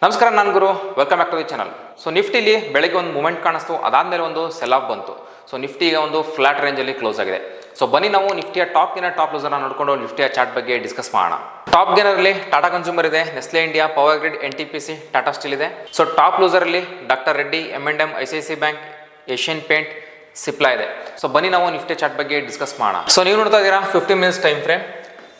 ನಮಸ್ಕಾರ, ನಾನು Guru. Welcome back to the channel. So ನಿಫ್ಟಿಲಿ ಬೆಳಗ್ಗೆ ಒಂದು ಮೂಮೆಂಟ್ ಕಾಣಿಸ್ತು, ಅದಾದಮೇಲೆ ಒಂದು ಸೆಲ್ ಆಫ್ ಬಂತು. ಸೊ ನಿಫ್ಟಿ ಈಗ ಒಂದು ಫ್ಲಾಟ್ ರೇಂಜಲ್ಲಿ ಕ್ಲೋಸ್ ಆಗಿದೆ. ಸೊ ಬನ್ನಿ ನಾವು ನಿಫ್ಟಿಯ ಟಾಪ್ ಗೇನರ್ ಟಾಪ್ ಲೂಸರ್ನ ನೋಡಿಕೊಂಡು ನಿಫ್ಟಿಯ ಚಾರ್ಟ್ ಬಗ್ಗೆ ಡಿಸ್ಕಸ್ ಮಾಡೋಣ. ಟಾಪ್ ಗೇನರಲ್ಲಿ ಟಾಟಾ ಕನ್ಸ್ಯೂಮರ್ ಇದೆ, Nestle India, power grid, NTPC, Tata steel ಇದೆ. ಸೊ ಟಾಪ್ ಲೂಸರಲ್ಲಿ doctor Reddy, M&M, ICICI bank, Asian paint, Cipla ಇದೆ. ಸೊ ಬನ್ನಿ ನಾವು ನಿಫ್ಟಿ ಚಾರ್ಟ್ ಬಗ್ಗೆ ಡಿಸ್ಕಸ್ ಮಾಡೋಣ. ಸೊ ನೀವು ನೋಡ್ತಾ ಇದ್ದೀರಾ 15 ಮಿನಿಟ್ಸ್ ಟೈಮ್ ಫ್ರೇಮ್.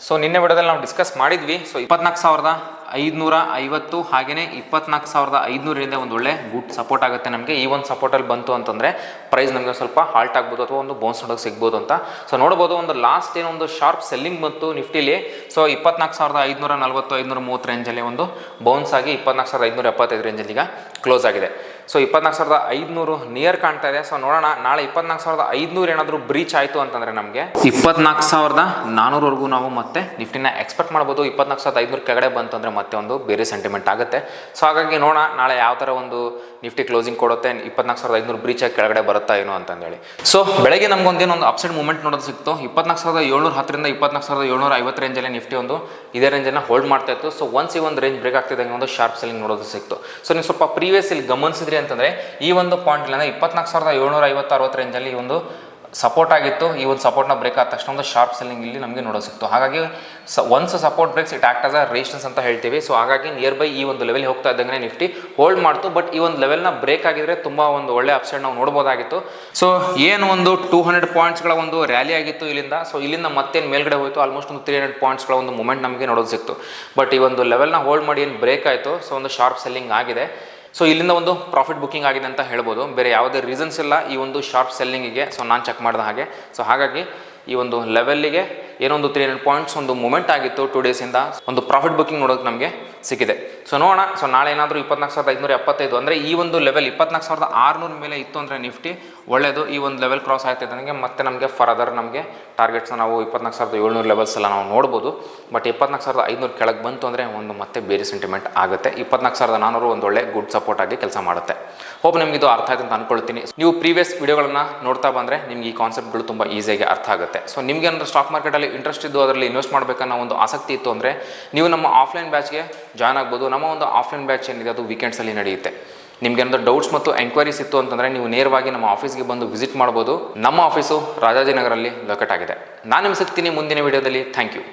ಸೊ ನಿನ್ನೆ ವಿಡಿಯೋದಲ್ಲಿ ನಾವು ಡಿಸ್ಕಸ್ ಮಾಡಿದ್ವಿ. ಸೊ 24,550 ಹಾಗೆಯೇ 24,500ರಿಂದ ಒಂದು ಒಳ್ಳೆ ಗುಡ್ ಸಪೋರ್ಟ್ ಆಗುತ್ತೆ ನಮಗೆ. ಈ ಒಂದು ಸಪೋರ್ಟಲ್ಲಿ ಬಂತು ಅಂತಂದರೆ ಪ್ರೈಸ್ ನಮಗೆ ಸ್ವಲ್ಪ ಹಾಲ್ಟ್ ಆಗ್ಬೋದು ಅಥವಾ ಒಂದು ಬೌನ್ಸ್ ನೋಡೋಕೆ ಸಿಗ್ಬೋದು ಅಂತ. ಸೊ ನೋಡ್ಬೋದು ಒಂದು ಲಾಸ್ಟ್ ಏನೊಂದು ಶಾರ್ಪ್ ಸೆಲ್ಲಿಂಗ್ ಬಂತು ನಿಫ್ಟಿಲಿ. ಸೊ 24,540 530 ರೇಂಜಲ್ಲಿ ಒಂದು ಬೌನ್ಸ್ ಆಗಿ 24,575 ರೇಂಜಲ್ಲಿ ಈಗ ಕ್ಲೋಸ್ ಆಗಿದೆ. ಸೊ 24,500 ನಿಯರ್ ಕಾಣ್ತಾ ಇದೆ. ಸೊ ನೋಡೋಣ, ನಾಳೆ 24,500 ಏನಾದರೂ ಬ್ರೀಚ್ ಆಯಿತು ಅಂತಂದರೆ ನಮಗೆ 24,400ವರೆಗೂ ನಾವು ಮತ್ತೆ ನಿಫ್ಟಿನ ಎಕ್ಸ್ಪೆಕ್ಟ್ ಮಾಡ್ಬೋದು. 24,500 ಕೆಳಗಡೆ ಬಂತು ಅಂದರೆ ಮತ್ತೆ ಒಂದು ಬೇರೆ ಸೆಂಟಿಮೆಂಟ್ ಆಗುತ್ತೆ. ಸೊ ಹಾಗಾಗಿ ನೋಡೋಣ ನಾಳೆ ಯಾವ ಥರ ಒಂದು ನಿಫ್ಟಿ ಕ್ಲೋಸಿಂಗ್ ಕೊಡುತ್ತೆ, 24,500 ಬ್ರೀಚ್ ಆಗಿ ಕೆಳಗಡೆ ಬರುತ್ತಾ ಏನೋ ಅಂತಂದೇಳಿ. ಸೊ ಬೆಳಗ್ಗೆ ನಮಗೊಂದೇನೊಂದು ಅಪ್ಸೈಡ್ ಮೂವ್ಮೆಂಟ್ ನೋಡೋದು ಸಿಕ್ತು. 24,710ರಿಂದ 24,750 ರೇಂಜಲ್ಲಿ ನಿಫ್ಟಿ ಒಂದು ಇದೇ ರೇಂಜನ್ನು ಹೋಲ್ಡ್ ಮಾಡ್ತಾ ಇತ್ತು. ಸೊ ಒನ್ಸ್ ಈ ಒಂದು ರೇಂಜ್ ಬ್ರೇಕ್ ಆಗ್ತಿದ್ದಂಗೆ ಒಂದು ಶಾರ್ಪ್ ಸೆಲ್ಲಿಂಗ್ ನೋಡೋದು ಸಿಕ್ತು. ಸೊ ನೀವು ಸ್ವಲ್ಪ ಪ್ರೀವಿಯಸ್ ಇಲ್ಲಿ ಗಮನಿಸಿದ್ರಿ ಅಂತಂದರೆ ಈ ಒಂದು ಪಾಯಿಂಟ್ ಇಲ್ಲ 24,750-60 ರೇಂಜಲ್ಲಿ ಈ ಒಂದು ಸಪೋರ್ಟ್ ಆಗಿತ್ತು. ಈ ಒಂದು ಸಪೋರ್ಟ್ನ ಬ್ರೇಕ್ ಆದ ತಕ್ಷಣ ಒಂದು ಶಾರ್ಪ್ ಸೆಲ್ಲಿಂಗ್ ಇಲ್ಲಿ ನಮಗೆ ನೋಡೋದು ಸಿಕ್ತು. ಹಾಗಾಗಿ once support breaks it act as a resistance ಅಂತ ಹೇಳ್ತೀವಿ. ಸೊ ಹಾಗಾಗಿ ನಿಯರ್ ಬೈ ಈ ಒಂದು ಲೆವೆಲ್ ಹೋಗ್ತಾ ಇದ್ದಂಗೆ ನಿಫ್ಟಿ ಹೋಲ್ಡ್ ಮಾಡ್ತು. ಬಟ್ ಈ ಒಂದು ಲೆವೆಲ್ನ ಬ್ರೇಕ್ ಆಗಿದ್ರೆ ತುಂಬ ಒಂದು ಒಳ್ಳೆ ಅಪ್ಸೈಡ್ ನಾವು ನೋಡ್ಬೋದಾಗಿತ್ತು. ಸೊ ಏನು ಒಂದು 200 ಪಾಯಿಂಟ್ಸ್ಗಳ ಒಂದು ರ್ಯಾಲಿ ಆಗಿತ್ತು ಇಲ್ಲಿಂದ. ಸೊ ಇಲ್ಲಿಂದ ಮತ್ತೇನು ಮೇಲ್ಗಡೆ ಹೋಯಿತು, ಆಲ್ಮೋಸ್ಟ್ ಒಂದು 300 ಪಾಯಿಂಟ್ಸ್ಗಳ ಒಂದು ಮೂಮೆಂಟ್ ನಮಗೆ ನೋಡೋದು ಸಿಕ್ತು. ಬಟ್ ಈ ಒಂದು ಲೆವೆಲ್ನ ಹೋಲ್ಡ್ ಮಾಡಿ ಏನು ಬ್ರೇಕ್ ಆಯಿತು, ಸೊ ಒಂದು ಶಾರ್ಪ್ ಸೆಲ್ಲಿಂಗ್ ಆಗಿದೆ. ಸೊ ಇಲ್ಲಿಂದ ಒಂದು ಪ್ರಾಫಿಟ್ ಬುಕ್ಕಿಂಗ್ ಆಗಿದೆ ಅಂತ ಹೇಳ್ಬೋದು. ಬೇರೆ ಯಾವುದೇ ರೀಸನ್ಸ್ ಇಲ್ಲ ಈ ಒಂದು ಶಾರ್ಪ್ ಸೆಲ್ಲಿಂಗಿಗೆ. ಸೊ ನಾನು ಚೆಕ್ ಮಾಡಿದ ಹಾಗೆ. ಸೊ ಹಾಗಾಗಿ ಈ ಒಂದು ಲೆವೆಲ್ಲಿಗೆ ಏನೊಂದು 300 ಪಾಯಿಂಟ್ಸ್ ಒಂದು ಮೂಮೆಂಟ್ ಆಗಿತ್ತು 2 ಡೇಸಿಂದ, ಒಂದು ಪ್ರಾಫಿಟ್ ಬುಕ್ಕಿಂಗ್ ನೋಡೋಕೆ ನಮಗೆ ಸಿಕ್ಕಿದೆ. ಸೊ ನೋಡೋಣ, ಸೊ ನಾಳೆ ಏನಾದರೂ 24,575 ಅಂದರೆ ಈ ಒಂದು ಲೆವೆಲ್ 24,600 ಮೇಲೆ ಇತ್ತು ಅಂದರೆ ನಿಫ್ಟಿ ಒಳ್ಳೆಯದು. ಈ ಒಂದು ಲೆವೆಲ್ ಕ್ರಾಸ್ ಆಗ್ತಿದೆ ನನಗೆ ಮತ್ತೆ ನಮಗೆ ಫರ್ದರ್ ನಮಗೆ ಟಾರ್ಗೆಟ್ಸ್ನ ನಾವು 24,700 ಲೆವೆಲ್ಸ್ ಎಲ್ಲ ನಾವು ನೋಡ್ಬೋದು. ಬಟ್ 24,500 ಕೆಳಗೆ ಬಂತು ಅಂದರೆ ಒಂದು ಮತ್ತೆ ಬೇರೆ ಸೆಂಟಿಮೆಂಟ್ ಆಗುತ್ತೆ. 24,400 ಒಂದು ಒಳ್ಳೆ ಗುಡ್ ಸಪೋರ್ಟ್ ಆಗಿ ಕೆಲಸ ಮಾಡುತ್ತೆ. ಹೋಪ್ ನಿಮ್ಗೆ ಇದು ಅರ್ಥ ಆಯ್ತು ಅಂತ ಅಂದ್ಕೊಳ್ತೀನಿ. ನೀವು ಪ್ರೀವಿಯಸ್ ವಿಡಿಯೋಗಳನ್ನು ನೋಡ್ತಾ ಬಂದರೆ ನಿಮ್ಗೆ ಈ ಕಾನ್ಸೆಪ್ಟ್ಗಳು ತುಂಬ ಈಸಿಯಾಗಿ ಅರ್ಥ ಆಗುತ್ತೆ. ಸೊ ನಿಮಗೆ ಏನಾದರೂ ಸ್ಟಾಕ್ ಮಾರ್ಕೆಟಲ್ಲಿ ಇಂಟ್ರೆಸ್ಟ್ ಇದ್ದು ಅದರಲ್ಲಿ ಇನ್ವೆಸ್ಟ್ ಮಾಡಬೇಕನ್ನೋ ಒಂದು ಆಸಕ್ತಿ ಇತ್ತು ಅಂದರೆ ನೀವು ನಮ್ಮ ಆಫ್ಲೈನ್ ಬ್ಯಾಚ್ಗೆ ಜಾಯ್ನ್ ಆಗ್ಬೋದು. ನಮ್ಮ ಒಂದು ಆಫ್ಲೈನ್ ಬ್ಯಾಚ್ ಏನಿದೆ ಅದು ವೀಕೆಂಡ್ಸಲ್ಲಿ ನಡೆಯುತ್ತೆ. ನಿಮಗೆ ಏನಾದರೂ ಡೌಟ್ಸ್ ಮತ್ತು ಎಂಕ್ವೈರೀಸ್ ಇತ್ತು ಅಂತಂದರೆ ನೀವು ನೇರವಾಗಿ ನಮ್ಮ ಆಫೀಸ್ಗೆ ಬಂದು ವಿಸಿಟ್ ಮಾಡ್ಬೋದು. ನಮ್ಮ ಆಫೀಸು ರಾಜಾಜಿನಗರಲ್ಲಿ ಲೊಕೇಟ್ ಆಗಿದೆ. ನಾನು ನಿಮ್ಗೆ ಸಿಗ್ತೀನಿ ಮುಂದಿನ ವಿಡಿಯೋದಲ್ಲಿ. Thank you.